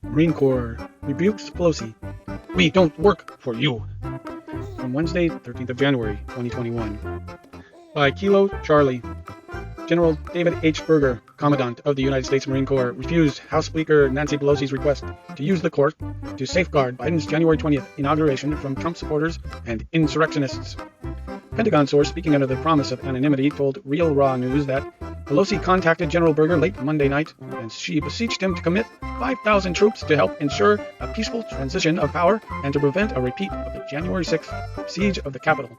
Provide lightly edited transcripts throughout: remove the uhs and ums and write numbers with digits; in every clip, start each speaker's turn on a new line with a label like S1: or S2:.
S1: Marine Corps rebukes Pelosi. We don't work for you. From Wednesday, 13th of January, 2021. By Kilo Charlie. General David H. Berger, Commandant of the United States Marine Corps, refused House Speaker Nancy Pelosi's request to use the court to safeguard Biden's January 20th inauguration from Trump supporters and insurrectionists. Pentagon source speaking under the promise of anonymity told Real Raw News that Pelosi contacted General Berger late Monday night, and she beseeched him to commit 5,000 troops to help ensure a peaceful transition of power and to prevent a repeat of the January 6th siege of the Capitol.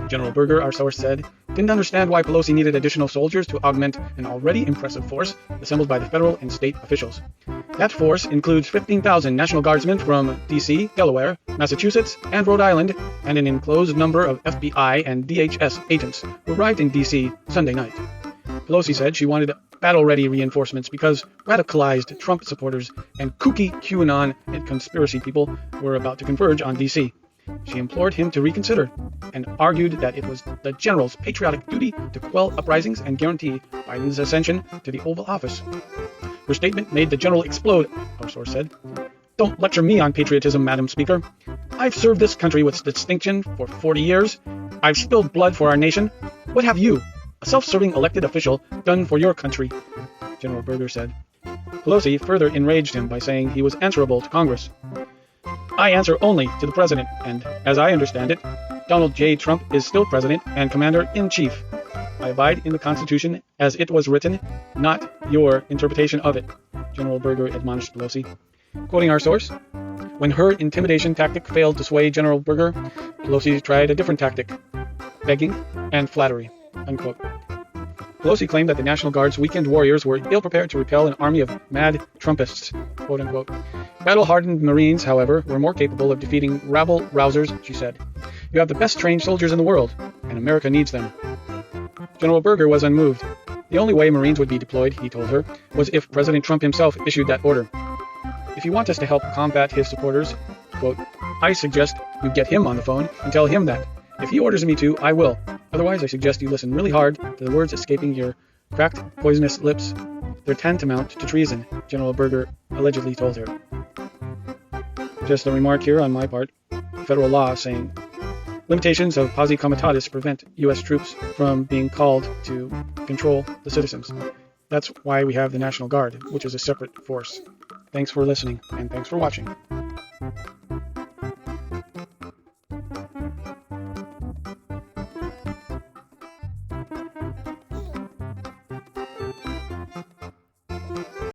S1: General Berger, our source said, didn't understand why Pelosi needed additional soldiers to augment an already impressive force assembled by the federal and state officials. That force includes 15,000 National Guardsmen from D.C., Delaware, Massachusetts, and Rhode Island, and an enclosed number of FBI and DHS agents who arrived in D.C. Sunday night. Pelosi said she wanted battle-ready reinforcements because radicalized Trump supporters and kooky QAnon and conspiracy people were about to converge on D.C. She implored him to reconsider and argued that it was the general's patriotic duty to quell uprisings and guarantee Biden's ascension to the Oval Office. Her statement made the general explode, our source said. Don't lecture me on patriotism, Madam Speaker. I've served this country with distinction for 40 years. I've spilled blood for our nation. What have you, a self-serving elected official, done for your country? General Berger said. Pelosi further enraged him by saying he was answerable to Congress. I answer only to the president, and as I understand it, Donald J. Trump is still president and commander-in-chief. I abide in the Constitution as it was written, not your interpretation of it, General Berger admonished Pelosi. Quoting our source, when her intimidation tactic failed to sway General Berger, Pelosi tried a different tactic, begging and flattery, unquote. Pelosi claimed that the National Guard's weakened warriors were ill-prepared to repel an army of mad Trumpists, quote-unquote. Battle-hardened Marines, however, were more capable of defeating rabble-rousers, she said. You have the best-trained soldiers in the world, and America needs them. General Berger was unmoved. The only way Marines would be deployed, he told her, was if President Trump himself issued that order. If you want us to help combat his supporters, quote, I suggest you get him on the phone and tell him that. If he orders me to, I will. Otherwise, I suggest you listen really hard to the words escaping your cracked, poisonous lips. They're tantamount to treason, General Berger allegedly told her. Just a remark here on my part. Federal law saying limitations of posse comitatus prevent U.S. troops from being called to control the citizens. That's why we have the National Guard, which is a separate force. Thanks for listening, and thanks for watching.